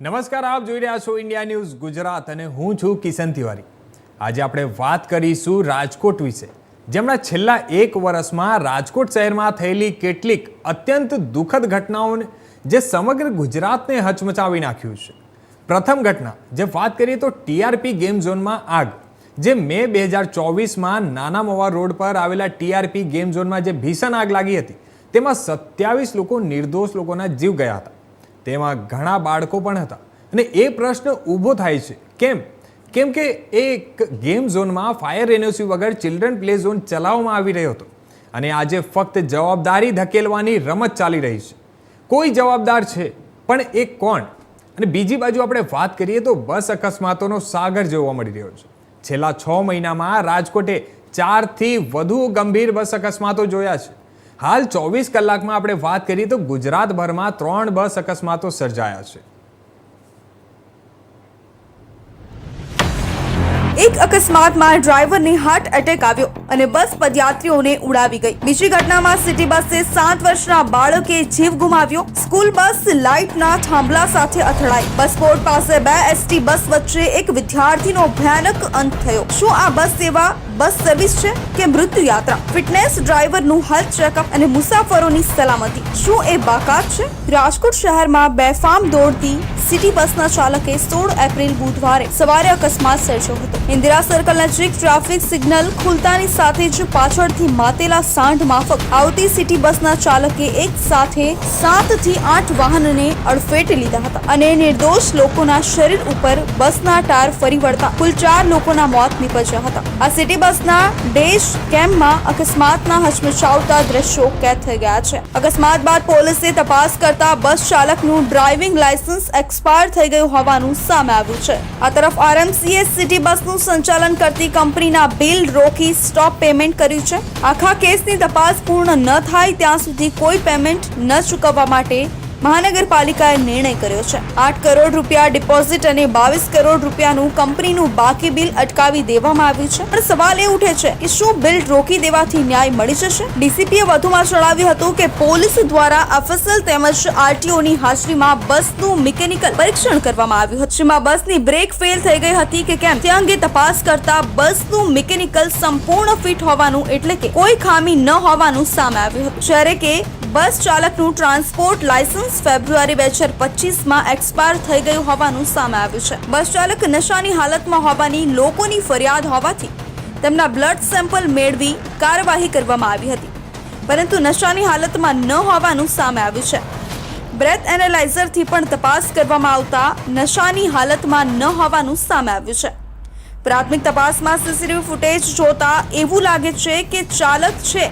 નમસ્કાર, આપ જોઈ રહ્યા છો ઇન્ડિયા ન્યૂઝ ગુજરાત અને હું છું કિશન તિવારી। આજે આપણે વાત કરીશું રાજકોટ વિશે, જેમના છેલ્લા એક વર્ષમાં રાજકોટ શહેરમાં થયેલી કેટલીક અત્યંત દુઃખદ ઘટનાઓને જે સમગ્ર ગુજરાતને હચમચાવી નાખ્યું છે। પ્રથમ ઘટના જે વાત કરીએ તો ટીઆરપી ગેમ ઝોનમાં આગ, જે મે 2024માં નાના મવા રોડ પર આવેલા ટીઆરપી ગેમ ઝોનમાં જે ભીષણ આગ લાગી હતી, તેમાં 27 લોકો નિર્દોષ લોકોના જીવ ગયા હતા। તેમાં ઘણા બાળકો પણ હતા અને એ પ્રશ્ન ઊભો થાય છે કેમ કે એક ગેમ ઝોનમાં ફાયર એનઓસી વગર ચિલ્ડ્રન પ્લે ઝોન ચલાવવામાં આવી રહ્યો હતો અને આજે ફક્ત જવાબદારી ધકેલવાની રમત ચાલી રહી છે। કોઈ જવાબદાર છે પણ એ કોણ? અને બીજી બાજુ આપણે વાત કરીએ તો બસ અકસ્માતોનો સાગર જોવા મળી રહ્યો છે। છેલ્લા 6 મહિનામાં રાજકોટે 4થી વધુ ગંભીર બસ અકસ્માતો જોયા છે। હાલ 24 કલાકમાં આપણે વાત કરીએ તો ગુજરાતભરમાં 3 બસ અકસ્માતો સર્જાયા છે। એક અકસ્માતમાં ડ્રાઈવરને હાર્ટ એટેક આવ્યો અને બસ પદયાત્રીઓને ઉડાવી ગઈ। બીજી ઘટનામાં સિટી બસે 7 વર્ષના બાળકે જીવ ગુમાવ્યો। સ્કૂલ બસ લાઇટના થાંભલા સાથે અથડાઈ। બસ પોર્ટ પાસે 2 એસટી બસ વચ્ચે એક વિદ્યાર્થીનો ભયાનક અંત થયો। શું આ બસ સેવા બસ સર્વિસ છે કે મૃત્યુ યાત્રા? ફિટનેસ, ડ્રાઈવરનું હેલ્થ ચેકઅપ અને મુસાફરોની સલામતી, શું એ બાકાત છે? રાજકોટ શહેરમાં બેફામ દોડતી સિટી બસના ચાલકે 16 એપ્રિલ બુધવારે સવારે અકસ્માત સર્જ્યો હતો। ઇન્દિરા સર્કલ નજીક ટ્રાફિક સિગ્નલ ખુલતાની સાથે જ પાછળથી માતેલા સાંઢ માફક આવતી સિટી બસના ચાલકે એક સાથે 7 થી 8 વાહનને અડફેટે લીધા હતા અને નિર્દોષ લોકોના શરીર ઉપર બસના ટાયર ફરી વળતા કુલ 4 લોકોના મોત નીપજ્યા હતા। આ સિટી બસના ડેશ કેમમાં અકસ્માતના હચમચાવતા દ્રશ્યો કેદ થઈ ગયા છે। અકસ્માત બાદ પોલીસે તપાસ કરતા બસ ચાલકનું ડ્રાઇવિંગ લાયસન્સ એક્સપાયર થઈ ગયું હોવાનું સામે આવ્યું છે। આ તરફ આરએમસીએ સિટી બસનું સંચાલન કરતી કંપનીના બિલ રોકી સ્ટોપ પેમેન્ટ કર્યું છે। આખા કેસની તપાસ પૂર્ણ ન થાય ત્યાં સુધી કોઈ પેમેન્ટ ન ચૂકવવા માટે મહાનગરપાલિકાએ નિર્ણય કર્યો છે। 8 કરોડ રૂપિયા ડિપોઝિટ અને 22 કરોડ રૂપિયાનું કંપનીનું બાકી બિલ અટકાવી દેવામાં આવ્યું છે। પણ સવાલ એ ઉઠે છે કે શું બિલ રોકી દેવાથી ન્યાય મળી જશે? ડીસીપીએ વધુમાં જણાવ્યું હતું કે પોલીસ દ્વારા એફએસએલ તેમજ આરટીઓની હાજરીમાં બસનું મિકેનિકલ પરીક્ષણ કરવામાં આવ્યું હતું, જેમાં બસની બ્રેક ફેલ થઈ ગઈ હતી કે કેમ તે અંગે તપાસ કરતા બસનું મિકેનિકલ સંપૂર્ણ ફિટ હોવાનું એટલે કે કોઈ ખામી ન હોવાનું સામે આવ્યું હતું, જ્યારે કે બસ ચાલકનું ટ્રાન્સપોર્ટ લાયસન્સ ફેબ્રુઆરી 2025માં એક્સપાયર થઈ ગયું હોવાનું સામે આવ્યું છે। બસ ચાલક નશાની હાલતમાં હોવાની લોકોની ફરિયાદ હોવાથી તેમના બ્લડ સેમ્પલ મેળવી કાર્યવાહી કરવામાં આવી હતી, પરંતુ નશાની હાલતમાં ન હોવાનું સામે આવ્યું છે। બ્રેથ એનાલાઇઝરથી પણ તપાસ કરવામાં આવતા નશાની હાલતમાં ન હોવાનું સામે આવ્યું છે। પ્રાથમિક તપાસમાં સીસીટીવી ફૂટેજ જોતા એવું લાગે છે કે ચાલક છે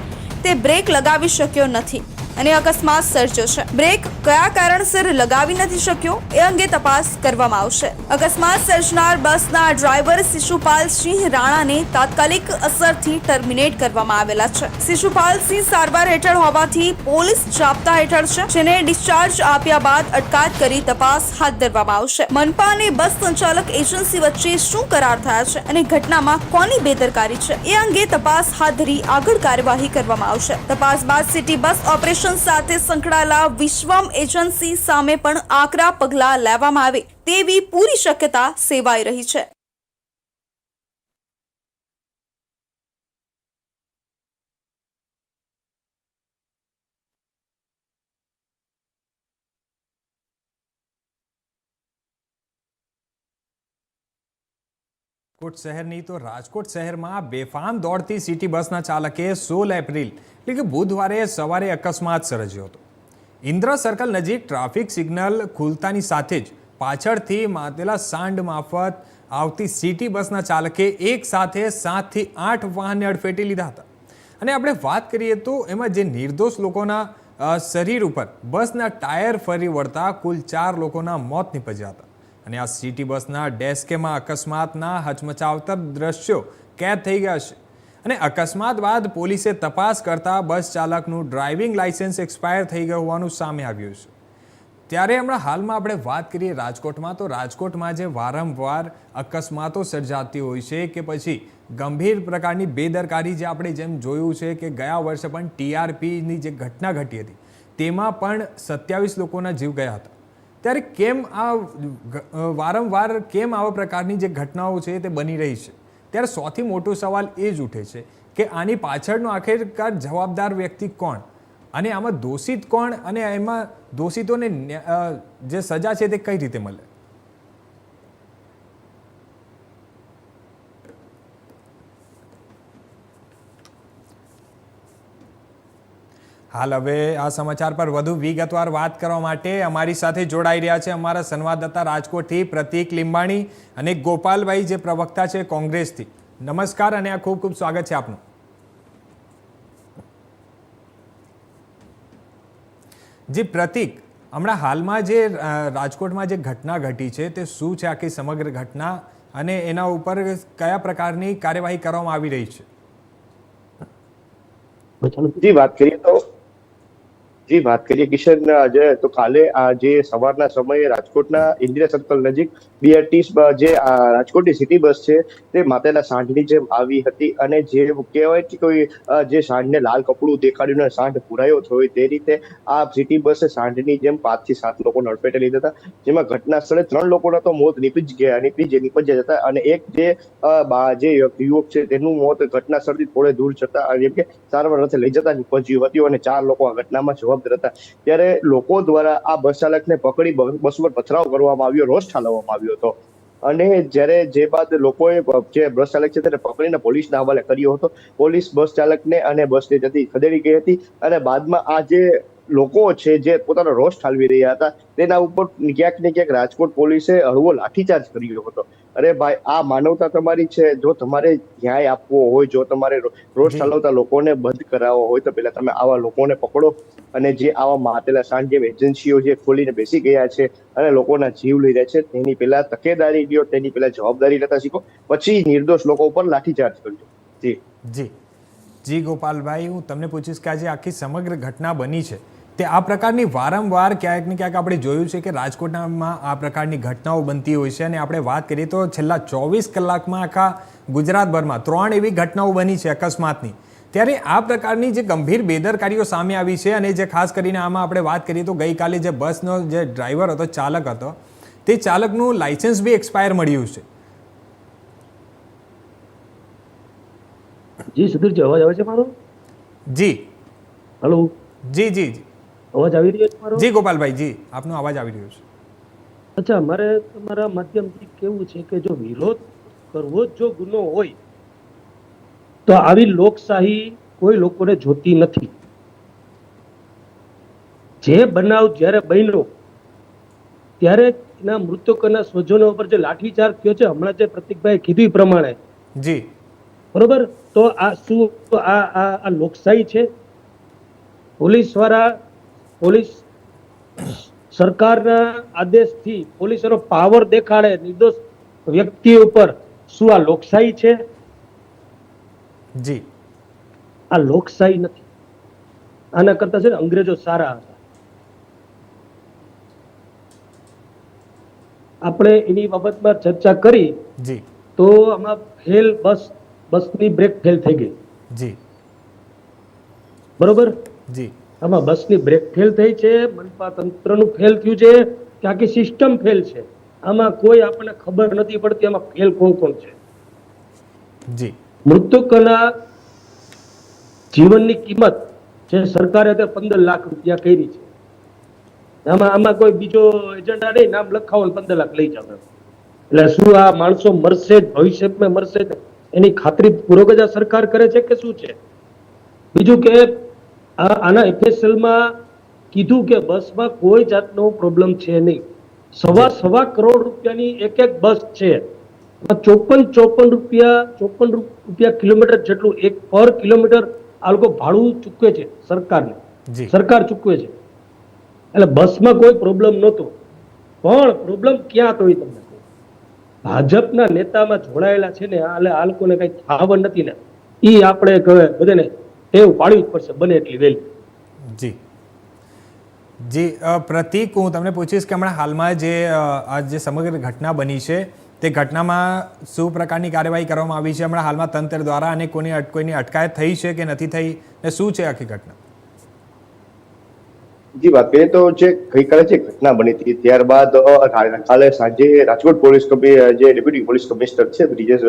તે બ્રેક લગાવી શક્યો નથી અને અકસ્માત સર્જ્યો છે। બ્રેક કયા કારણસર લગાવી નથી શક્યો એ અંગે તપાસ કરવામાં આવશે। અકસ્માત સર્જનાર બસના ડ્રાઈવર શિશુપાલ સિંહ રાણાને તાત્કાલિક અસરથી ટર્મિનેટ કરવામાં આવેલા છે। શિશુપાલ સિંહ સારવાર હેઠળ હોવાથી પોલીસ જાપ્તા હેઠળ છે, જેને ડિસ્ચાર્જ આપ્યા બાદ અટકાયત કરી તપાસ હાથ ધરવામાં આવશે। મનપા અને બસ સંચાલક એજન્સી વચ્ચે શું કરાર થયા છે અને ઘટનામાં કોની બેદરકારી છે એ અંગે તપાસ હાથ ધરી આગળ કાર્યવાહી કરવામાં આવશે। તપાસ બાદ સિટી બસ ઓપરેશન સાથે સંકળાયેલા વિશ્વમ એજન્સી સામે પણ આકરા પગલાં લેવામાં આવે તેવી પૂરી શક્યતા સેવાઈ રહી છે। રાજકોટ શહેરની તો રાજકોટ શહેરમાં બેફામ દોડતી સિટી બસના ચાલકે 16 એપ્રિલ એટલે કે બુધવારે સવારે અકસ્માત સર્જ્યો હતો। ઇન્દિરા સર્કલ નજીક ટ્રાફિક સિગ્નલ ખુલતાની સાથે જ પાછળથી માતેલા સાંઢ માફત આવતી સિટી બસના ચાલકે એક સાથે 7 થી 8 વાહનને અડફેટે લીધા હતા અને આપણે વાત કરીએ તો એમાં જે નિર્દોષ લોકોના શરીર ઉપર બસના ટાયર ફરી વળતા કુલ 4 લોકોના મોત નીપજ્યા હતા અને આ સિટી બસના ડેસ્કેમાં અકસ્માતના હચમચાવતા દ્રશ્યો કેદ થઈ ગયા છે અને અકસ્માત બાદ પોલીસે તપાસ કરતા બસ ચાલકનું ડ્રાઇવિંગ લાયસન્સ એક્સપાયર થઈ ગયું હોવાનું સામે આવ્યું છે। ત્યારે હમણાં હાલમાં આપણે વાત કરીએ રાજકોટમાં, તો રાજકોટમાં જે વારંવાર અકસ્માતો સર્જાતી હોય છે કે પછી ગંભીર પ્રકારની બેદરકારી જે આપણે જેમ જોયું છે કે ગયા વર્ષે પણ ટીઆરપીની જે ઘટના ઘટી હતી તેમાં પણ 27 લોકોના જીવ ગયા હતા। ત્યારે કેમ વારંવાર કેમ આવા પ્રકારની જે ઘટનાઓ છે તે બની રહી છે? ત્યારે સૌથી મોટો સવાલ એ જ ઉઠે છે કે આની પાછળનો આખિરકાર જવાબદાર વ્યક્તિ કોણ, અને આમાં દોષિત કોણ, અને એમાં દોષિતોને જે સજા છે તે કઈ રીતે મળે? હાલ હવે આ સમાચાર પર વધુ વિગતવાર વાત કરવા માટે અમારી સાથે જોડાઈ રહ્યા છે અમારા સંવાદદાતા રાજકોટથી પ્રતીક લીંબાણી અને ગોપાલભાઈ, જે પ્રવક્તા છે કોંગ્રેસથી. નમસ્કાર અને આ ખૂબ ખૂબ સ્વાગત છે આપનું. જી પ્રતીક, હમણાં હાલમાં જે રાજકોટમાં જે ઘટના ઘટી છે તે શું છે આખી સમગ્ર ઘટના, અને એના ઉપર કયા પ્રકારની કાર્યવાહી કરવામાં આવી રહી છે? વાત કરીએ કિશન, આજે તો કાલે જે સવારના સમયે રાજકોટના ઇન્દિરા સર્કલ નજીક BRT જે રાજકોટની સિટી બસ છે તે માતાના સાંઢની જેમ આવી હતી, અને જે કહેવાય કે કોઈ જે સાંઢને લાલ કપડું દેખાડીને સાંઢ પુરાયો હોય તે રીતે આ સિટી બસે સાંઢની જેમ 5 થી 7 લોકોને અડફેટે લીધા હતા, જેમાં ઘટના સ્થળે 3 લોકોના તો મોત નીપજ્યા હતા, અને એક જે યુવક છે તેનું મોત ઘટના સ્થળથી થોડે દૂર જતા જેમ કે સારવાર અર્થે લઈ જતા નીપજ્યું હતું, અને 4 લોકો આ ઘટનામાં જવાબદાર હતા. ત્યારે લોકો દ્વારા આ બસ ચાલકને પકડી બસ પર પથરાવ કરવામાં આવ્યો, રોષ ઠાલવવામાં આવ્યો હતો, અને જ્યારે જે બાદ લોકોએ જે બસ ચાલક છે તેને પકડીને પોલીસના હવાલે કર્યો હતો. પોલીસ બસ ચાલકને અને બસને ત્યાંથી ખદેડી ગઈ હતી, અને બાદમાં આ જે લોકો છે જે પોતાનો રોષ ઠાલવી રહ્યા હતા તેના ઉપર ક્યાંક ને ક્યાંક રાજકોટ પોલીસે હળવો લાઠીચાર્જ કર્યો હતો. અરે ભાઈ, આ માનવતા તમારી છે, જો તમારે ન્યાય આપવો હોય, જો તમારે રોષ ઠાલવતા લોકોને બંધ કરાવવો હોય તો પેલા તમે આવા લોકોને પકડો, અને જે આવા માતેલા સાંજ જેમ એજન્સીઓ જે ખોલીને બેસી ગયા છે અને લોકોના જીવ લઈ રહ્યા છે તેની પેલા તકેદારી લ્યો, તેની પેલા જવાબદારી લેતા શીખો, પછી નિર્દોષ લોકો ઉપર લાઠીચાર્જ કરજો. જી જી જી ગોપાલભાઈ, હું તમને પૂછીશ કે આજે આખી સમગ્ર ઘટના બની છે તે આ પ્રકારની વારંવાર ક્યાંક ને ક્યાંક આપણે જોયું છે કે રાજકોટમાં આ પ્રકારની ઘટનાઓ બનતી હોય છે, અને આપણે વાત કરીએ તો છેલ્લા 24 કલાકમાં આખા ગુજરાતભરમાં 3 એવી ઘટનાઓ બની છે અકસ્માતની. ત્યારે આ પ્રકારની જે ગંભીર બેદરકારીઓ સામે આવી છે, અને જે ખાસ કરીને આમાં આપણે વાત કરીએ તો ગઈકાલે જે બસનો જે ડ્રાઈવર હતો, ચાલક હતો, તે ચાલકનું લાયસન્સ બી એક્સપાયર મળ્યું છે. જી સુધીરજી, અવાજ આવે છે મારો? જી હેલો. જી જી જી અવાજ આવી રહ્યો છે મારો? જી ગોપાલભાઈ, જી આપનો અવાજ આવી રહ્યો છે. અચ્છા, મારે તમારા માધ્યમથી કેવું છે કે જો વિરોધ કરવો જ જો ગુનો હોય તો આવી લોકશાહી કોઈ લોકોને જોતી નથી. જે બનાવ જ્યારે બન્યો ત્યારે એના મૃતકોના સ્વજનો ઉપર જે લાઠીચાર્જ થયો છે, હમણાં જે પ્રતિકભાઈ કીધું એ પ્રમાણે, જી બરોબર, તો આ શું આ લોકશાહી છે? પોલીસ સરકારના આદેશથી પોલીસનો પાવર દેખાડે નિર્દોષ વ્યક્તિ ઉપર, શું આ લોકશાહી છે? જી આ લોકશાહી નથી. આના કરતા છે ને અંગ્રેજો સારા હતા. આપણે એની બાબતમાં ચર્ચા કરી જી તો આમાં બસની બ્રેક ફેલ થઈ ગઈ. જી બરોબર. જી આમાં બસની બ્રેક ફેલ થઈ છે, મનપા તંત્રનું ફેલ થયું છે, કે આખી સિસ્ટમ ફેલ છે. આમાં કોઈ આપણને ખબર નથી પડતી આમાં ફેલ કોણ કોણ છે. જી મૃતકોના જીવનની કિંમત જે સરકારે અત્યારે 15 લાખ રૂપિયા કરી છે, આમાં કોઈ બીજો એજન્ડા નહીં, નામ લખાવો 15 લાખ લઈ જાવ. એટલે શું આ માણસો મરશે જ, ભવિષ્યમાં મરશે જ, એની ખાતરી પૂર્વક જ આ સરકાર કરે છે કે શું છે? બીજું કે આના એફએસએલમાં કીધું કે બસમાં કોઈ જાતનો પ્રોબ્લેમ છે નહીં. સવા કરોડ રૂપિયાની એક બસ છે, 54 રૂપિયા કિલોમીટર જેટલું એક પર કિલોમીટર આ લોકો ભાડું ચૂકવે છે સરકારને. સરકાર ચૂકવે છે. એટલે બસમાં કોઈ પ્રોબ્લેમ નહોતો, પણ પ્રોબ્લેમ ક્યાં તો તમને ભાજપના નેતામાં જોડાયેલા છે ને, આ લોકોને કઈ થાવ નથી ને, એ આપણે બધાને ટેવ પાડવી જ પડશે બને એટલી વહેલી. જી જી પ્રતીક, હું તમને પૂછીશ કે હમણાં હાલમાં જે સમગ્ર ઘટના બની છે તે ઘટનામાં શું પ્રકારની કાર્યવાહી કરવામાં આવી છે હમણાં હાલમાં તંત્ર દ્વારા, અને કોઈની અટકાયત થઈ છે કે નથી થઈ, ને શું છે આખી ઘટના? જી વાત કરીએ તો જે ગઈકાલે જે ઘટના બની હતી ત્યારબાદ કાલે સાંજે રાજકોટ પોલીસ જે ડેપ્યુટી પોલીસ કમિશનર છે બ્રિજેશ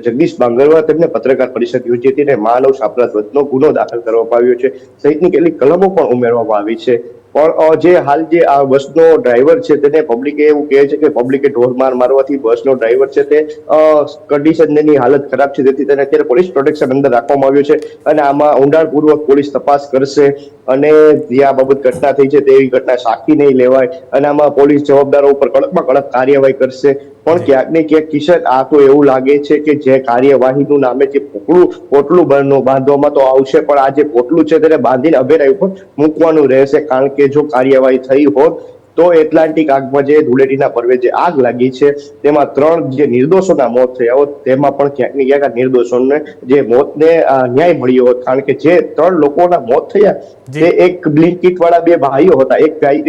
જગદીશ બાંગરવા તેમને પત્રકાર પરિષદ યોજી હતી અને માનવ સાપરાધનો ગુનો દાખલ કરવામાં આવ્યો છે સહિતની કેટલીક કલમો પણ ઉમેરવામાં આવી છે. પણ જે હાલ જે આ બસનો ડ્રાઈવર છે તેને પબ્લિકે એવું કહે છે કે પબ્લિકે ઢોર મારવાથી બસનો ડ્રાઈવર છે તે કન્ડિશનની હાલત ખરાબ છે તેથી તેને અત્યારે પોલીસ પ્રોટેક્શન અંદર રાખવામાં આવ્યો છે અને આમાં ઊંડાણપૂર્વક પોલીસ તપાસ કરશે અને જે આ બાબત ઘટના થઈ છે તેવી ઘટના સાખી નહીં લેવાય અને આમાં પોલીસ જવાબદારો ઉપર કડકમાં કડક કાર્યવાહી કરશે. પણ ક્યાંક ને ક્યાંક કિશન આ તો એવું લાગે છે કે જે કાર્યવાહીનું નામે જે પોટલું બાંધવામાં તો આવશે પણ આ જે પોટલું છે તેને બાંધીને અભેરાઈ ઉપર મૂકવાનું રહેશે કારણ કે જો કાર્યવાહી થઈ હોત તો એટલાન્ટિક આગમાં જે ધૂળેટીના પર્વે જે આગ લાગી છે તેમાં 3 જે નિર્દોષોના મોત થયા હોત તેમાં પણ ક્યાંક ને ક્યાંક આ નિર્દોષોને જે મોતને ન્યાય મળ્યો હોત કારણ કે જે 3 લોકોના મોત થયા તે એક બ્લિંકિટ વાળા 2 ભાઈઓ હતા.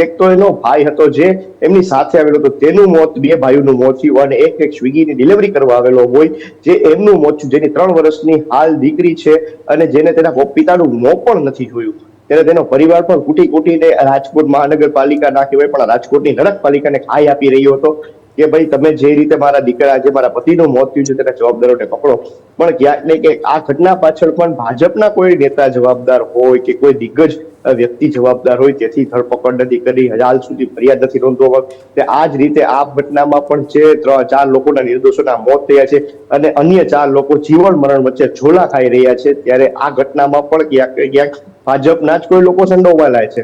એક તો એનો ભાઈ હતો જે એમની સાથે આવેલો હતો તેનું મોત 2 ભાઈઓનું મોત થયું અને એક સ્વિગીની ડિલિવરી કરવા આવેલો હોય જે એમનું મોત થયું જેની 3 વર્ષની હાલ દીકરી છે અને જેને તેના પિતાનું મોં પણ નથી જોયું ત્યારે તેનો પરિવાર પણ કૂટીને રાજકોટ મહાનગરપાલિકા ના કહેવાય પણ રાજકોટની નગરપાલિકાને ખાઈ આપી રહ્યો હતો કે ભાઈ તમે જે રીતે મારા દીકરા જે મારા પતિનું મોત થયું છે તેના જવાબદારોને પકડો. પણ ક્યાંક ને ક્યાંક આ ઘટના પાછળ પણ ભાજપના કોઈ નેતા જવાબદાર હોય કે કોઈ દિગ્ગજ વ્યક્તિ જવાબદાર હોય તેથી ધરપકડ નથી કરી હાલ સુધી ફરિયાદ નથી નોંધવામાં આ જ રીતે આ ઘટનામાં પણ જે 4 લોકોના નિર્દોષોના મોત થયા છે અને અન્ય 4 લોકો જીવન મરણ વચ્ચે ઝોલા ખાઈ રહ્યા છે ત્યારે આ ઘટનામાં પણ ક્યાંક ભાજપના જ કોઈ લોકો સંડોવાયેલા છે.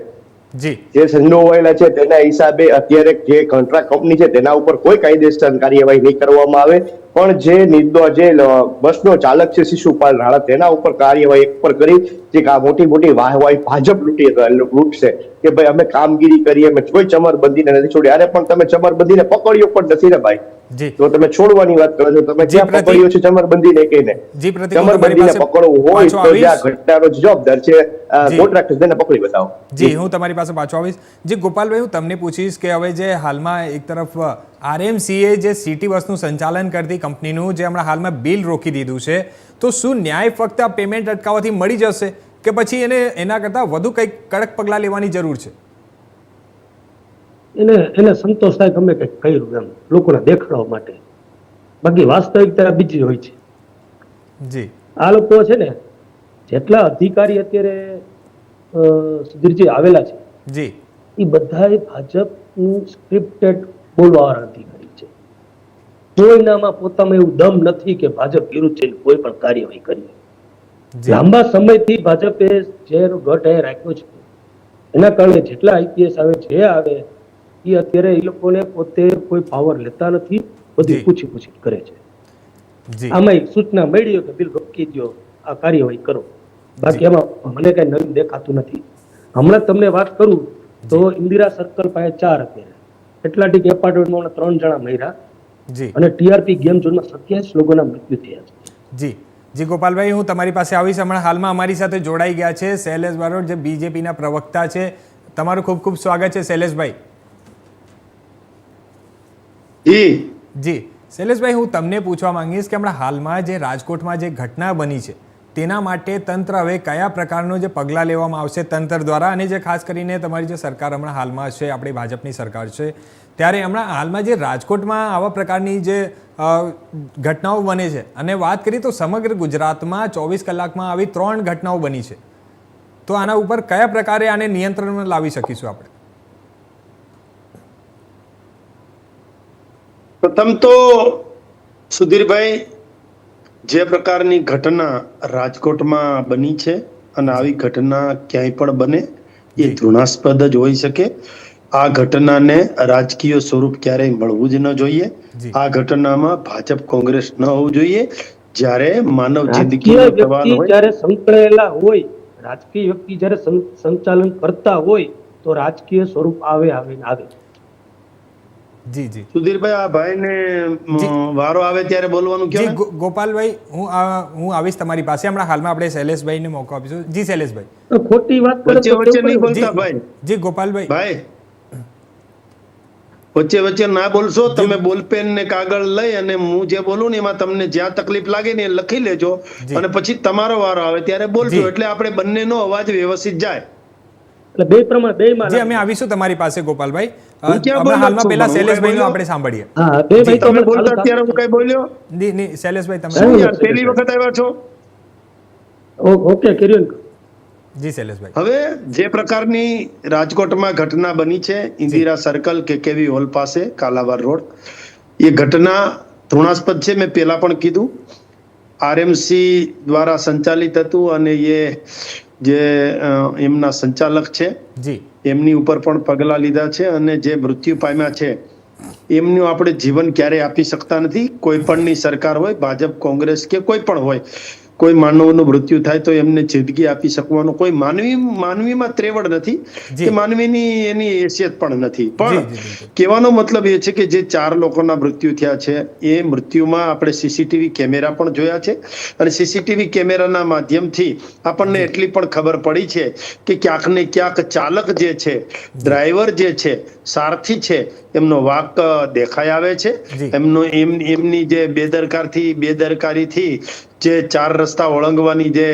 જે સંડોવાયેલા છે તેના હિસાબે અત્યારે જે કોન્ટ્રાક્ટ કંપની છે તેના ઉપર કોઈ કાયદેસર કાર્યવાહી નહીં કરવામાં આવે પણ જે બસનો ચાલક છે શિશુપાલ રાણા તેના ઉપર કાર્યવાહી પર કરી જે મોટી વાહવાહી ભાજપ લૂંટશે કે ભાઈ અમે કામગીરી કરી અમે કોઈ ચમરબંધીને નથી છોડી. અરે પણ તમે ચમરબંધીને પકડ્યો પણ નથી ને ભાઈ તો તમે છોડવાની વાત કરો છો તમે ક્યાં પકડ્યો છે ચમરબંધીને કહીને ચમરબંધીને પકડવું હોય તો જે આ ઘટનાનો જવાબદાર છે કોન્ટ્રાક્ટર તેને પકડી બતાવો. જી હું તમારી પાસે પાછો આવીશ. જી ગોપાલભાઈ હું તમને પૂછીશ કે હવે જે હાલમાં એક તરફ RMCએ જે સિટી બસનું સંચાલન કરતી કંપનીનું જે હમણાં હાલમાં બિલ રોકી દીધું છે તો શું ન્યાય ફક્ત આ પેમેન્ટ અટકાવવાથી મળી જશે કે પછી એના કરતાં વધુ કંઈક કડક પગલાં લેવાની જરૂર છે? એને સંતોષ થાય ગમે કંઈક કર્યું એમ લોકોને દેખાડવા માટે બાકી વાસ્તવિકતા બીજી હોય છે. જી આ લોકો છે ને જેટલા અધિકારી અત્યારે સુધીરજી આવેલા છે જી એ બધા ભાજપનું સ્ક્રિપ્ટેડ બોલવાવાળા અધિકારી છે. કોઈનામાં પોતામાં એવું દમ નથી કે ભાજપ વિરુદ્ધ જઈને કોઈ પણ કાર્યવાહી કરી. લાંબા સમયથી ભાજપે જે ગઢ રાખ્યો છે એના કારણે જેટલા IPS આવે જે આવે એ અત્યારે એ લોકોને પોતે કોઈ પાવર લેતા નથી બધી પૂછી કરે છે. આમાં એક સૂચના મળી કે બિલ રોકી દો આ કાર્યવાહી કરો બાકી એમાં મને કઈ નવીન દેખાતું નથી. હમણાં તમને વાત કરું તો ઇન્દિરા સર્કલ પાસે 4 અત્યારે એટલાન્ટિક એપાર્ટમેન્ટમાં 3 જણા મર્યા અને TRP ગેમ ઝોનમાં 27 લોકોના મૃત્યુ થયા છે. જી ગોપાલભાઈ હું તમારી પાસે આવીશ. હમણાં હાલમાં અમારી સાથે જોડાઈ ગયા છે શૈલેષ બારોટ જે BJPના પ્રવક્તા છે. તમારું ખૂબ ખૂબ સ્વાગત છે શૈલેષભાઈ. જી શૈલેષભાઈ હું તમને પૂછવા માંગીશ કે હમણાં હાલમાં જે રાજકોટમાં જે ઘટના બની છે તેના માટે તંત્ર હવે કયા પ્રકારનો જે પગલાં લેવામાં આવશે તંત્ર દ્વારા અને જે ખાસ કરીને તમારી જે સરકાર હમણાં હાલમાં છે આપણી ભાજપની સરકાર છે ત્યારે હમણાં હાલમાં જે રાજકોટમાં આવા પ્રકારની જે ઘટનાઓ બને છે અને વાત કરીએ તો સમગ્ર ગુજરાતમાં 24 કલાકમાં આવી 3 ઘટનાઓ બની છે તો આના ઉપર કયા પ્રકારે આને નિયંત્રણમાં લાવી શકીશું આપણે? પ્રથમ તો સુધીરભાઈ જે પ્રકારની ઘટના રાજકોટમાં બની છે અને આવી ઘટના ક્યાંય પણ બને એ ઘૃણાસ્પદ જ હોઈ શકે. આ ઘટનાને રાજકીય સ્વરૂપ ક્યારેય મળવું જ ન જોઈએ. આ ઘટનામાં ભાજપ કોંગ્રેસ ન હોવું જોઈએ. જ્યારે માનવ જિંદગી જ્યારે સંકળાયેલા હોય રાજકીય વ્યક્તિ જ્યારે સંચાલન કરતા હોય તો રાજકીય સ્વરૂપ આવે. જી જી સુધીરભાઈ આ ભાઈને વારો આવે ત્યારે બોલવાનું જી ગોપાલભાઈ હું આવીશ તમારી પાસે. હમણાં હાલમાં આપણે શૈલેષભાઈને મોકો આપીશું. જી શૈલેષભાઈ ખોટી વાત વચ્ચે નહીં બોલતા ભાઈ. જી ગોપાલભાઈ ભાઈ વચ્ચે ના બોલશો તમે. બોલપેન ને કાગળ લઈ અને હું જે બોલું ને એમાં તમને જ્યાં તકલીફ લાગે ને એ લખી લેજો અને પછી તમારો વારો આવે ત્યારે બોલજો એટલે આપણે બંનેનો અવાજ વ્યવસ્થિત જાય. એટલે બે પ્રમાણે બેમાં જી અમે આવીશું તમારી પાસે ગોપાલભાઈ હું ક્યાં હમણાં બોલ્યો હાલમાં છું? પહેલા હું કાંઈ શૈલેષભાઈનું બોલ્યો? આપણે સાંભળીએ. હા બે ભાઈ તો તમે અમે બોલતા ચાલુ અત્યારે હું કઈ બોલ્યો ની શૈલેષભાઈ તમે શું યાર પહેલી વખત આવ્યા છો? ઓકે કર્યું જી શૈલેષભાઈ. હવે જે પ્રકારની રાજકોટમાં ઘટના બની છે ઇન્દિરા સર્કલ કેકેવી હોલ પાસે કાલાવાર રોડ, એ ઘટના ધૃણાસ્પદ છે. મેં પહેલા પણ કીધું, આરએમસી દ્વારા સંચાલિત હતું અને એ જે એમના સંચાલક છે જી એમની ઉપર પણ પગલાં લીધા છે અને જે મૃત્યુ પામ્યા છે એમનું આપણે જીવન ક્યારે આપી શકતા નથી. કોઈ પણની સરકાર હોય, ભાજપ, કોંગ્રેસ કે કોઈ પણ હોય, કોઈ માનવનું મૃત્યુ થાય તો એમને જિંદગી આપી શકવાનો કોઈ માનવીમાં ત્રેવડ નથી કે માનવીની એની હેસિયત પણ નથી. પણ કહેવાનો મતલબ એ છે કે જે 4 લોકોના મૃત્યુ થયા છે એ મૃત્યુમાં આપણે સીસીટીવી કેમેરા પણ જોયા છે અને સીસીટીવી કેમેરાના માધ્યમથી આપણને એટલી પણ ખબર પડી છે કે ક્યાંક ને ક્યાંક ચાલક જે છે, ડ્રાઈવર જે છે, સારથી છે, એમનો વાંક દેખાઈ આવે છે. એમની જે બેદરકારીથી જે 4 રસ્તા ઓળંગવાની જે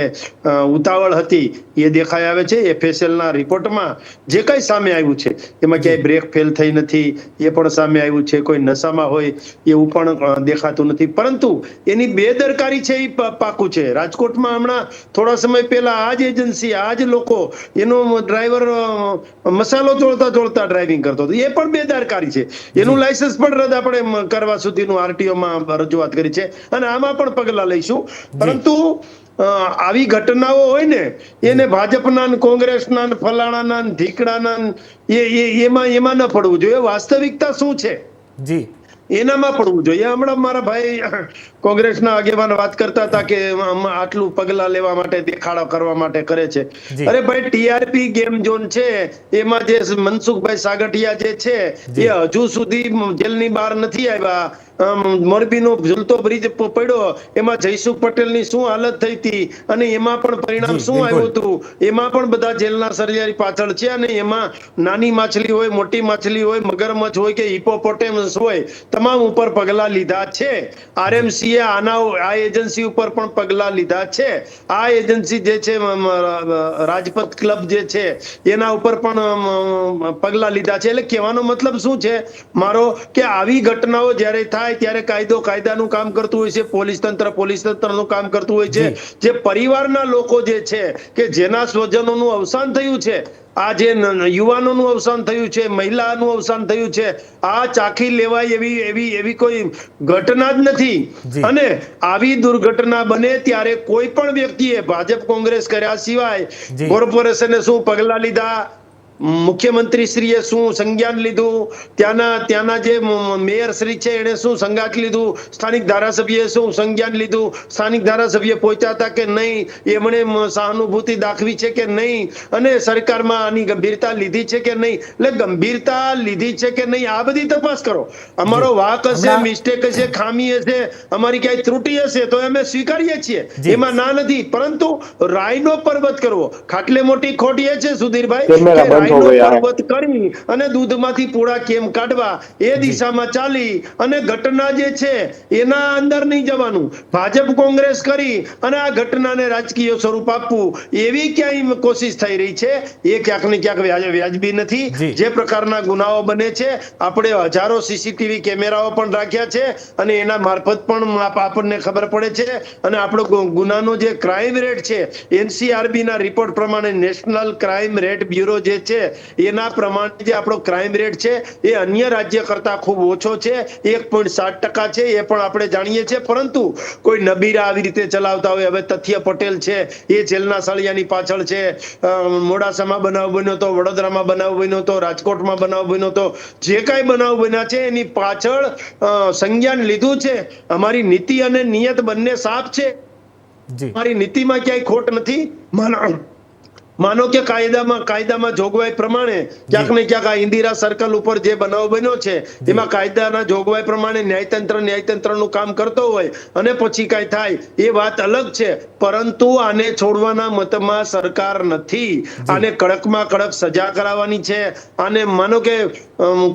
ઉતાવળ હતી એ દેખાઈ આવે છે. FSL ના રિપોર્ટમાં જે કઈ સામે આવ્યું છે એમાં ક્યાંય બ્રેક ફેલ થઈ નથી એ પણ સામે આવ્યું છે. કોઈ નશામાં હોય એવું પણ દેખાતું નથી, પરંતુ એની બેદરકારી છે એ પાકું છે. રાજકોટમાં હમણાં થોડા સમય પહેલા આ જ એજન્સી, આ જ લોકો, એનો ડ્રાઈવર મસાલો ચોળતા ડ્રાઇવિંગ કરતો હતો, એ પણ બેદરકારી છે. એનું લાયસન્સ પણ રદ આપણે કરવા સુધીનું RTO માં રજૂઆત કરી છે અને આમાં પણ પગલા લઈશું. પરંતુ આવી ઘટનાઓ હોય ને એને ભાજપના, કોંગ્રેસના, ફલાણાના, ઢીકડાના એમાં ન પડવું જોઈએ. વાસ્તવિકતા શું છે જી એનામાં પડવું જોઈએ. હમણાં મારા ભાઈ કોંગ્રેસના આગેવાન વાત કરતા હતા કે આટલું પગલા લેવા માટે, દેખાડો કરવા માટે કરે છે. અરે ભાઈ, TRP ગેમ ઝોન છે એમાં જે મનસુખભાઈ સાગઠિયા જે છે એ હજુ સુધી જેલની બહાર નથી આવ્યા. મોરબીનો ઝૂલતો બ્રિજ પડ્યો એમાં જયસુખ પટેલની શું હાલત થઈ હતી અને એમાં પણ પરિણામ શું આવ્યું હતું, એમાં પણ બધા જેલના સળિયાની પાછળ છે. અને એમાં નાની માછલી હોય, મોટી માછલી હોય, મગરમચ્છ હોય કે હિપોપોટેમસ હોય, તમામ ઉપર પગલા લીધા છે. RMC આ એજન્સી ઉપર પણ પગલા લીધા છે. આ એજન્સી જે છે રાજપથ ક્લબ જે છે એના ઉપર પણ પગલા લીધા છે. એટલે કહેવાનો મતલબ શું છે મારો કે આવી ઘટનાઓ જ્યારે થાય ત્યારે કાયદાનું કામ કરતું હોય છે, પોલીસ તંત્રનું કામ કરતું હોય છે. જે પરિવારના લોકો જે છે કે જેના સ્વજનોનું અવસાન થયું છે, આ જે યુવાનોનું અવસાન થયું છે, મહિલાનું અવસાન થયું છે, આ ચાખી લેવાય એવી કોઈ ઘટના જ નથી. અને આવી દુર્ઘટના બને ત્યારે કોઈ પણ વ્યક્તિએ ભાજપ, કોંગ્રેસ કર્યા સિવાય કોર્પોરેશને શું પગલા લીધા, મુખ્યમંત્રી શ્રીએ શું સંજ્ઞાન લીધું, ત્યાંના જે મેયર શ્રી છે એને શું સંગાત લીધું, સ્થાનિક ધારાસભ્યએ શું સંજ્ઞાન લીધું, સ્થાનિક ધારાસભ્ય પહોંચ્યા હતા કે નહીં, એમણે સહાનુભૂતિ દાખવી છે કે નહીં, અને સરકારમાં આની ગંભીરતા લીધી છે કે નહીં. એટલે ગંભીરતા લીધી છે કે નહીં આ બધી તપાસ કરો. અમારો વાંક હશે, મિસ્ટેક હશે, ખામી હશે, અમારી ક્યાંય ત્રુટી હશે તો અમે સ્વીકારીએ છીએ, એમાં ના નથી. પરંતુ રાયનો પર્વત કરવો, ખાટલે મોટી ખોટ એ છે સુધીરભાઈ, પર્વત કરી અને દૂધમાંથી પૂળા કેમ કાઢવા એ દિશામાં ચાલી અને ઘટના જે છે એના અંદર નહીં જવાનું, ભાજપ કોંગ્રેસ કરી અને આ ઘટનાને રાજકીય સ્વરૂપ આપવું એવી ક્યાંય કોશિશ થઈ રહી છે એ ક્યાંક ને ક્યાંક વ્યાજબી નથી. જે પ્રકારના ગુનાઓ બને છે આપણે હજારો CCTV કેમેરાઓ પણ રાખ્યા છે અને એના મારફત પણ આપણને ખબર પડે છે. અને આપણો ગુનાનો જે ક્રાઇમ રેટ છે NCRB ના રિપોર્ટ પ્રમાણે, નેશનલ ક્રાઇમ રેટ બ્યુરો જે છે એના પ્રમાણે જે આપણો ક્રાઇમ રેટ છે એ અન્ય રાજ્ય કરતા ખૂબ ઓછો છે, 1.7% છે, એ પણ આપણે જાણીએ છીએ. પરંતુ કોઈ નબીરા આવી રીતે ચલાવતા હોય, હવે તથ્ય પટેલ છે એ જેલના સળિયાની પાછળ છે, મોડાસામાં બનાવ બન્યો તો, વડોદરામાં બનાવ બન્યો તો, રાજકોટમાં બનાવ બન્યો તો, જે કાંઈ બનાવ બન્યા છે એની પાછળ સંજ્ઞાન લીધું છે. અમારી નીતિ અને નિયત બંને સાફ છે, અમારી નીતિમાં ક્યાંય ખોટ નથી. માનો કે કાયદામાં જોગવાઈ પ્રમાણે ક્યાંક ને ક્યાંક આ ઇન્દિરા સર્કલ ઉપર જે બનાવ બન્યો છે એમાં કાયદાના જોગવાઈ પ્રમાણે ન્યાયતંત્રનું કામ કરતો હોય અને પછી કાંઈ થાય એ વાત અલગ છે. પરંતુ આને છોડવાના મતમાં સરકાર નથી. આને કડકમાં કડક સજા કરાવવાની છે. આને માનો કે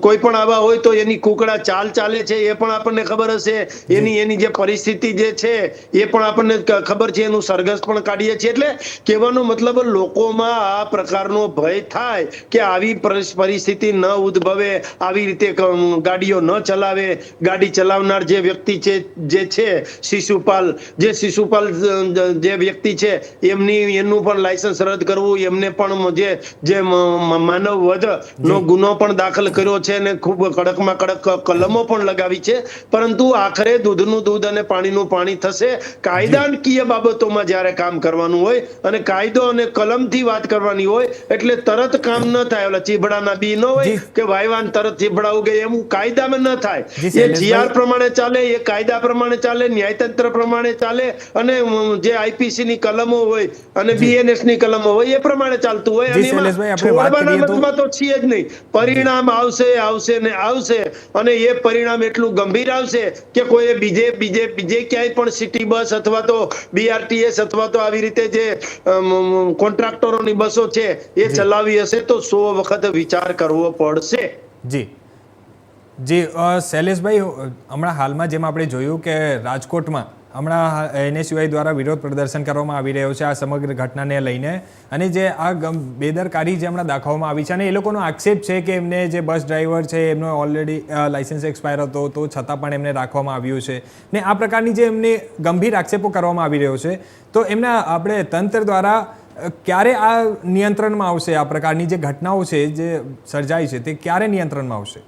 કોઈ પણ આવા હોય તો એની કુકડા ચાલ ચાલે છે એ પણ આપણને ખબર હશે, એની જે પરિસ્થિતિ જે છે એ પણ આપણને ખબર છે, એનું સરઘસ પણ કાઢીએ છીએ. એટલે કહેવાનો મતલબ લોકો લોકોમાં આ પ્રકારનો ભય થાય કે આવી પરિસ્થિતિ ન ઉદ્ભવે, આવી રીતે ગાડીઓ ન ચલાવે. ગાડી ચલાવનાર જે વ્યક્તિ છે શિશુપાલ જે વ્યક્તિ છે એનું પણ લાયસન્સ રદ કરવું, એમને પણ જે માનવ વધનો ગુનો પણ દાખલ કર્યો છે અને ખૂબ કડકમાં કડક કલમો પણ લગાવી છે. પરંતુ આખરે દૂધનું દૂધ અને પાણીનું પાણી થશે. કાયદાકીય બાબતોમાં જ્યારે કામ કરવાનું હોય અને કાયદો અને કલમથી વાત કરવાની હોય એટલે તરત કામ ન થાય. ઓલા ચીભડાના બી ન હોય કે વાયવાન તરત ચીભડા ઉગે, એમ કાયદામાં ન થાય. એ જીઆર પ્રમાણે ચાલે, એ કાયદા પ્રમાણે ચાલે, ન્યાયતંત્ર પ્રમાણે ચાલે અને જે આઈપીસી ની કલમો હોય અને બીએનએસ ની કલમો હોય એ પ્રમાણે ચાલતું હોય. અને એમાં છોડવાના મતમાં તો છે જ નહીં. પરિણામ આવશે ને આવશે અને એ પરિણામ એટલું ગંભીર આવશે કે કોઈ બીજે ક્યાંય પણ સિટી બસ અથવા તો બીઆરટીએસ અથવા તો આવી રીતે જે કોન્ટ્રાક્ટરોની બસો છે એ ચલાવી હશે તો 100 વખત વિચાર કરવો પડશે. જી શૈલેષભાઈ, હમણાં હાલમાં જેમ આપણે જોયું કે રાજકોટમાં હમણાં એનએસયુઆઈ દ્વારા વિરોધ પ્રદર્શન કરવામાં આવી રહ્યો છે આ સમગ્ર ઘટનાને લઈને, અને જે આ બેદરકારી જે હમણાં દાખવવામાં આવી છે અને એ લોકોનો આક્ષેપ છે કે એમને જે બસ ડ્રાઈવર છે એમનો ઓલરેડી લાઇસન્સ એક્સપાયર હતો તો છતાં પણ એમને રાખવામાં આવ્યું છે ને આ પ્રકારની જે એમને ગંભીર આક્ષેપો કરવામાં આવી રહ્યો છે, તો એમના આપણે તંત્ર દ્વારા ક્યારે આ નિયંત્રણમાં આવશે? આ પ્રકારની જે ઘટનાઓ છે જે સર્જાય છે તે ક્યારે નિયંત્રણમાં આવશે?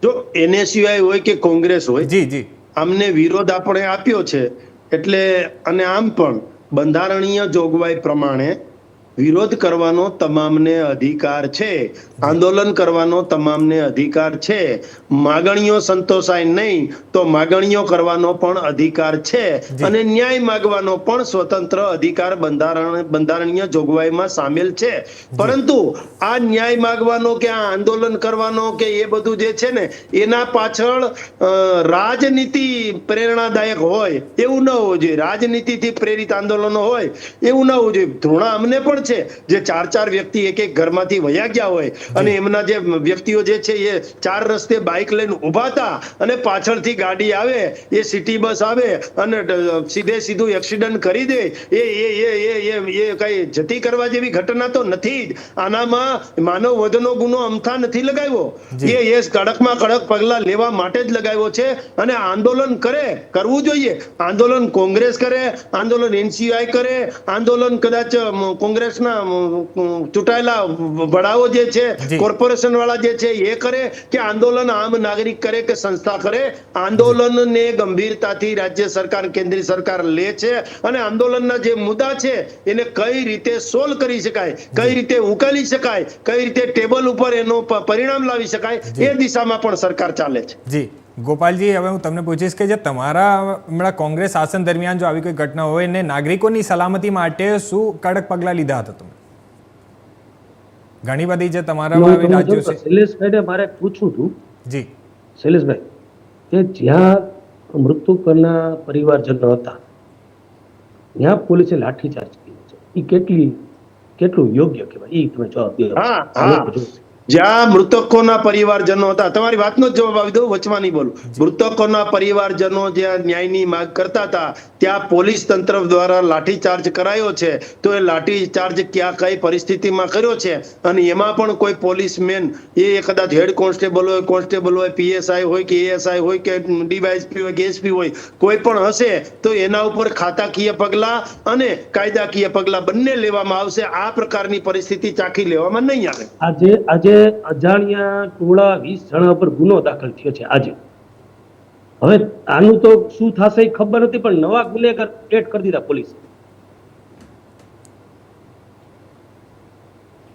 જો એનએસયુઆઈ હોય કે કોંગ્રેસ હોય, જી આમને વિરોધ આપણે આપ્યો છે એટલે, અને આમ પણ બંધારણીય જોગવાઈ પ્રમાણે વિરોધ કરવાનો તમામને અધિકાર છે, આંદોલન કરવાનો તમામને અધિકાર છે. માગણીઓ સંતોષાય નહીં તો માગણીઓ કરવાનો પણ અધિકાર છે અને ન્યાય માંગવાનો પણ સ્વતંત્ર અધિકાર બંધારણીય જોગવાઈમાં સામેલ છે. પરંતુ આ ન્યાય માંગવાનો કે આ આંદોલન કરવાનો કે એ બધું જે છે ને એના પાછળ રાજનીતિ પ્રેરણાદાયક હોય એવું ન હોવું જોઈએ. રાજનીતિથી પ્રેરિત આંદોલનો હોય એવું ન હોવું જોઈએ. ધૃણા અમને પણ છે જે 4 વ્યક્તિ એક ઘરમાંથી વયા ગયા હોય અને એમના જે વ્યક્તિઓ જે છે એ 4 રસ્તે બાઇક લઈને ઉભા હતા અને પાછળથી ગાડી આવે, એ સિટી બસ આવે અને સીધું એક્સિડન્ટ કરી દે, એ કઈ જતી કરવા જેવી ઘટના તો નથી જ. આનામાં માનવ વધનો ગુનો અમથા નથી લગાવ્યો, એ કડકમાં કડક પગલા લેવા માટે જ લગાવ્યો છે. અને આંદોલન કરવું જોઈએ. આંદોલન કોંગ્રેસ કરે, આંદોલન એનસીઆઈ કરે, આંદોલન કદાચ કોંગ્રેસના ચૂંટાયેલા વડાઓ જે છે, કોર્પોરેશન વાળા જે છે એ કરે, કે આંદોલન આમ નાગરિક કરે કે સંસ્થા કરે, આંદોલનને ગંભીરતાથી રાજ્ય સરકાર, કેન્દ્રીય સરકાર લે છે અને આંદોલનના જે મુદ્દા છે એને કઈ રીતે સોલ્વ કરી શકાય, કઈ રીતે ઉકેલી શકાય, કઈ રીતે ટેબલ ઉપર એનું પરિણામ લાવી શકાય, એ દિશામાં પણ સરકાર ચાલે છે. જી ગોપાલજી, હવે હું તમને પૂછીશ કે જે તમારા હમણાં કોંગ્રેસ શાસન દરમિયાન જો આવી કોઈ ઘટના હોય ને નાગરિકોની સલામતી માટે શું કડક પગલાં લીધા હતા તમે? ઘણી બધી જે તમારા રાજ્યો છે. શૈલેષભાઈને મારે પૂછવું હતું. જી શૈલેષભાઈ, કે જ્યાં મૃતકોના પરિવારજનો હતા ત્યાં પોલીસે લાઠીચાર્જ કર્યો છે, એ કેટલું યોગ્ય કહેવાય? એ તમે જવાબ દો. જ્યાં મૃતકોના પરિવારજનો હતા, તમારી વાતનો જ જવાબ આવી દઉં, વચમાં નહીં બોલું. મૃતકોના પરિવારજનો જ્યાં ન્યાયની માંગ કરતા હતા ત્યાં પોલીસ તંત્ર દ્વારા લાઠીચાર્જ કરાયો છે. તો એ લાઠીચાર્જ ક્યાં કઈ પરિસ્થિતિમાં કર્યો છે અને એમાં પણ કોઈ પોલીસમેન, એ કદાચ હેડ કોન્સ્ટેબલ હોય, પીએસઆઈ હોય કે એએસઆઈ હોય કે ડીવાયએસપી હોય કે એસપી હોય, કોઈ પણ હશે તો એના ઉપર ખાતાકીય પગલા અને કાયદાકીય પગલા બંને લેવામાં આવશે. આ પ્રકારની પરિસ્થિતિ ચાખી લેવામાં નહીં આવે. આજે અજાણ્યા ટોળા 20 જણા પર ગુનો દાખલ થયો છે આજે. હવે આનું તો શું થશે એ ખબર નથી, પણ નવા ગુનેગાર એડ કરી દીધા પોલીસે.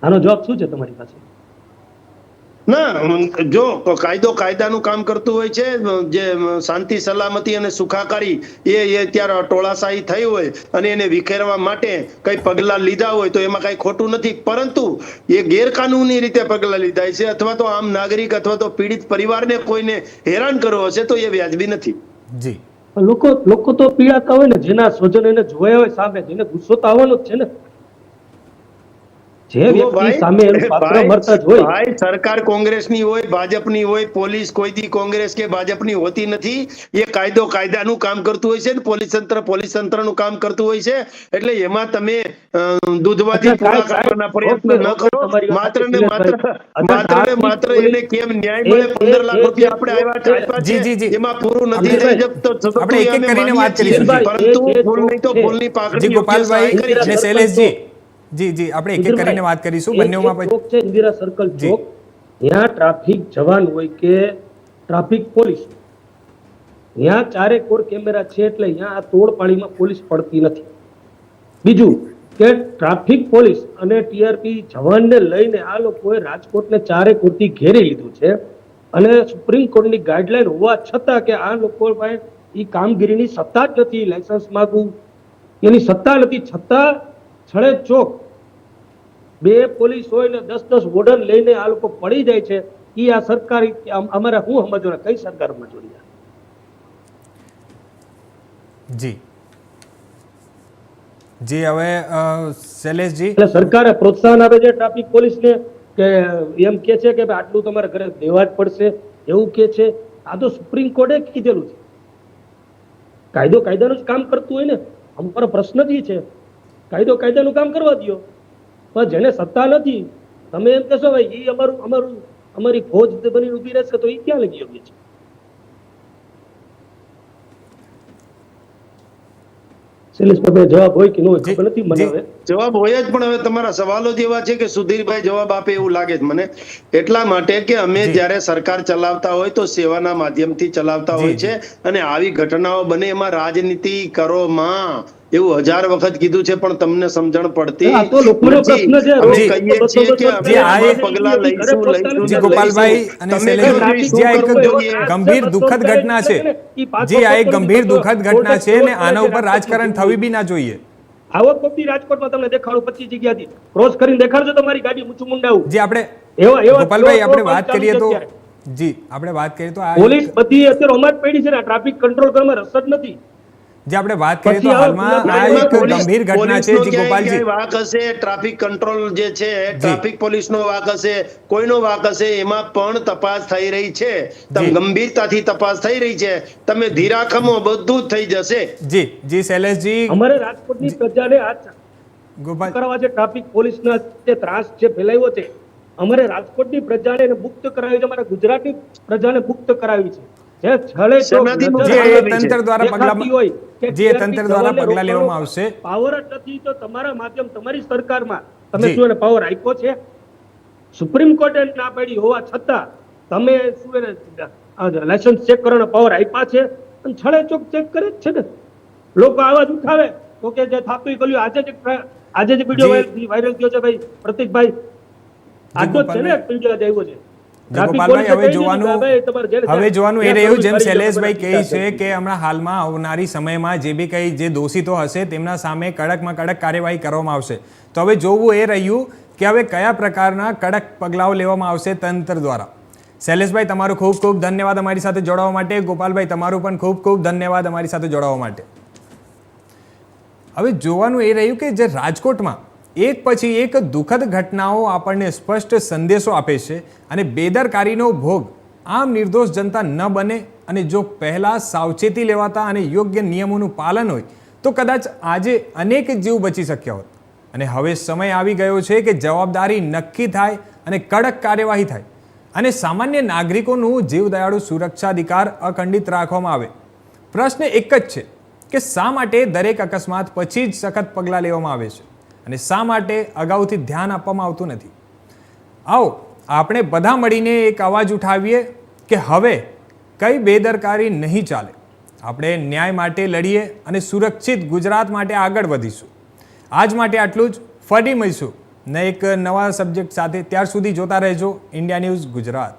આનો જવાબ શું છે તમારી પાસે? ના, જો કાયદો કાયદાનું કામ કરતું હોય છે, જે શાંતિ સલામતી અને સુખાકારી એ ત્યારે ટોળાશાહી થઈ હોય અને એને વિખેરવા માટે કઈ પગલા લીધા હોય તો એમાં કઈ ખોટું નથી. પરંતુ એ ગેરકાનૂની રીતે પગલા લીધા છે અથવા તો આમ નાગરિક અથવા તો પીડિત પરિવારને કોઈને હેરાન કરવો હશે તો એ વ્યાજબી નથી. જી લોકો તો પીડાતા હોય ને, જેના સ્વજન એને જોયા હોય સામે, જેને ગુસ્સો તો આવવાનો જ છે ને. જે વ્યક્તિ સામે એનું પાત્ર મળતા જ હોય, ભાઈ સરકાર કોંગ્રેસની હોય, ભાજપની હોય, પોલીસ કોઈ દી કોંગ્રેસ કે ભાજપની હોતી નથી. એ કાયદાનું કામ કરતું હોય છે ને પોલીસ તંત્રનું કામ કરતું હોય છે. એટલે એમાં તમે દૂધવાથી પૂરા કરવાના પ્રયત્ન ન કરો. માત્ર ને માત્ર એને કેમ ન્યાય મળે, 15 લાખ રૂપિયા આપણે આપ્યા છે, એમાં પૂરું નથી થઈ જતું. આપણે એક એક કરીને વાત કરીશું. પરંતુ ભૂલ નહીં તો ભૂલની પાકડી ગોપાલભાઈ અને શૈલેષજી, જી આપણે એક એક કરીને વાત કરીશું. બંનેમાં ચોક છે ઇન્દિરા સર્કલ ચોક, ત્યાં ટ્રાફિક જવાન હોય કે ટ્રાફિક પોલીસ, ત્યાં 4 કોર કેમેરા છે, એટલે ત્યાં આ તોડ પાણીમાં પોલીસ પડતી નથી. બીજું કે ટ્રાફિક પોલીસ અને ટીઆરપી જવાનને લઈને આ લોકોએ રાજકોટને 4 કોરથી ઘેરી લીધું છે. અને સુપ્રીમ કોર્ટની ગાઈડલાઈન હોવા છતાં કે આ લોકો પાસે એ કામગીરીની સત્તા જ નથી, લાયસન્સ માંગવું એની સત્તા નથી, છતાં છળે ચોક 2 પોલીસ હોય ને 10 વોર્ડન લઈને આ લોકો પડી જાય છે. એ આ સરકારી અમારે શું સમજવું, કઈ સરકાર સમજવી? જી હવે શૈલેષજી, એટલે સરકારે પ્રોત્સાહન આપે છે ટ્રાફિક પોલીસને કે એમ કે છે કે આટલું તમારે ઘરે દેવા જ પડશે એવું કે છે. આ તો સુપ્રીમ કોર્ટે કીધેલું છે. કાયદાનું જ કામ કરતું હોય ને. અમારો પ્રશ્ન જ છે, કાયદાનું કામ કરવા દો. પણ જેને સત્તા નથી, તમે એમ કહેશો ભાઈ એ અમારી ફોજ બની ઉભી રહેશે, તો એ ક્યાં લગી યોગ્ય છે? જવાબ હોય કે ન હોય ખબર નથી મને. હવે જવાબ હોય જ, પણ હવે તમારા સવાલો જ એવા છે કે સુધીરભાઈ જવાબ આપે એવું લાગે છે મને. એટલા માટે કે અમે જ્યારે સરકાર ચલાવતા હોય તો સેવાના માધ્યમથી ચલાવતા હોય છે, અને આવી ઘટનાઓ બને એમાં રાજનીતિ કરો માં, એવું 1000 વખત કીધું છે, પણ તમને સમજણ પડતી આ તો લોકોનો પ્રશ્ન છે. અમે કહીએ છીએ કે અમે આવા પગલાં લઈશું. જી ગોપાલભાઈ અને શૈલેષજી, જે આ એક ગંભીર દુઃખદ ઘટના છે, જે આ એક ગંભીર દુઃખદ ઘટના છે ને આના ઉપર રાજકારણ થવી બી ના જોઈએ. આવો કોપી રાજકોટમાં તમને દેખાડું 25 જગ્યાથી ક્રોસ કરીને દેખાડજો તમારી ગાડી ઊંચું મુંડાવું. જી આપણે એવા ગોપાલભાઈ આપણે વાત કરીએ તો આપણે વાત કરીએ તો આ પોલીસ બધી અત્યારે ઓમાં જ પડી છે ને, ટ્રાફિક કંટ્રોલ કરવામાં રસ જ નથી. જે આપણે વાત કરીએ તો હાલમાં આ એક ગંભીર ઘટના છે. જી ગોપાલજી, વાક હશે, ટ્રાફિક કંટ્રોલ જે છે, ટ્રાફિક પોલીસનો વાક હશે, કોઈનો વાક હશે, એમાં પણ તપાસ થઈ રહી છે. ગંભીરતાથી તપાસ થઈ રહી છે. તમે ધીરા ખમો, બધું જ થઈ જશે. જી શૈલેષજી, અમારે રાજકોટની પ્રજાને આ ગોપાલ કરવા છે, ટ્રાફિક પોલીસના જે ત્રાસ જે ફેલાયો છે, અમારે રાજકોટની પ્રજાને મુક્ત કરાવી છે, અમારે ગુજરાતની પ્રજાને મુક્ત કરાવી છે. જે છળે તંત્ર દ્વારા પગલાં લેવામાં આવશે. પાવર જ નથી તો તમારા માધ્યમ, તમારી સરકારમાં તમે શું એને પાવર આપ્યો છે? સુપ્રીમ કોર્ટે ના પાડી હોવા છતાં તમે શું એને લાયસન્સ ચેક કરવાનો પાવર આપ્યા છે? અને છળે ચોક ચેક કરે જ છે ને. લોકો આવાજ ઉઠાવે તો કે જે થાતું કર્યું. આજે જ વિડીયો વાયરલ થયો છે ભાઈ પ્રતિકભાઈ, આજનો જ છે ને વિડીયો આવ્યો છે. ગોપાલભાઈ, હવે જોવાનું એ રહ્યું, જેમ શૈલેષભાઈ કહે છે કે હમણાં હાલમાં આવનારી સમયમાં જે બી કંઈ જે દોષિતો હશે તેમના સામે કડકમાં કડક કાર્યવાહી કરવામાં આવશે. તો હવે જોવું એ રહ્યું કે હવે કયા પ્રકારના કડક પગલાઓ લેવામાં આવશે તંત્ર દ્વારા. શૈલેષભાઈ, તમારો ખૂબ ખૂબ ધન્યવાદ અમારી સાથે જોડાવા માટે. ગોપાલભાઈ, તમારું પણ ખૂબ ખૂબ ધન્યવાદ અમારી સાથે જોડાવા માટે. હવે જોવાનું એ રહ્યું કે જે રાજકોટમાં એક પછી એક દુઃખદ ઘટનાઓ આપણને સ્પષ્ટ સંદેશો આપે છે, અને બેદરકારીનો ભોગ આમ નિર્દોષ જનતા ન બને, અને જો પહેલાં સાવચેતી લેવાતા અને યોગ્ય નિયમોનું પાલન હોય તો કદાચ આજે અનેક જીવ બચી શક્યા હોત. અને હવે સમય આવી ગયો છે કે જવાબદારી નક્કી થાય અને કડક કાર્યવાહી થાય, અને સામાન્ય નાગરિકોનું જીવદયાળુ સુરક્ષાધિકાર અખંડિત રાખવામાં આવે. પ્રશ્ન એક જ છે કે શા માટે દરેક અકસ્માત પછી જ સખત પગલાં લેવામાં આવે છે, અને શા માટે અગાઉથી ધ્યાન આપવામાં આવતું નથી? આવો આપણે બધા મળીને એક અવાજ ઉઠાવીએ કે હવે કઈ બેદરકારી નહીં ચાલે. આપણે ન્યાય માટે લડીએ અને સુરક્ષિત ગુજરાત માટે આગળ વધીશું. આજ માટે આટલું જ. ફરી મળીશું ને એક નવા સબ્જેક્ટ સાથે. ત્યાર સુધી જોતા રહેજો ઇન્ડિયા ન્યૂઝ ગુજરાત.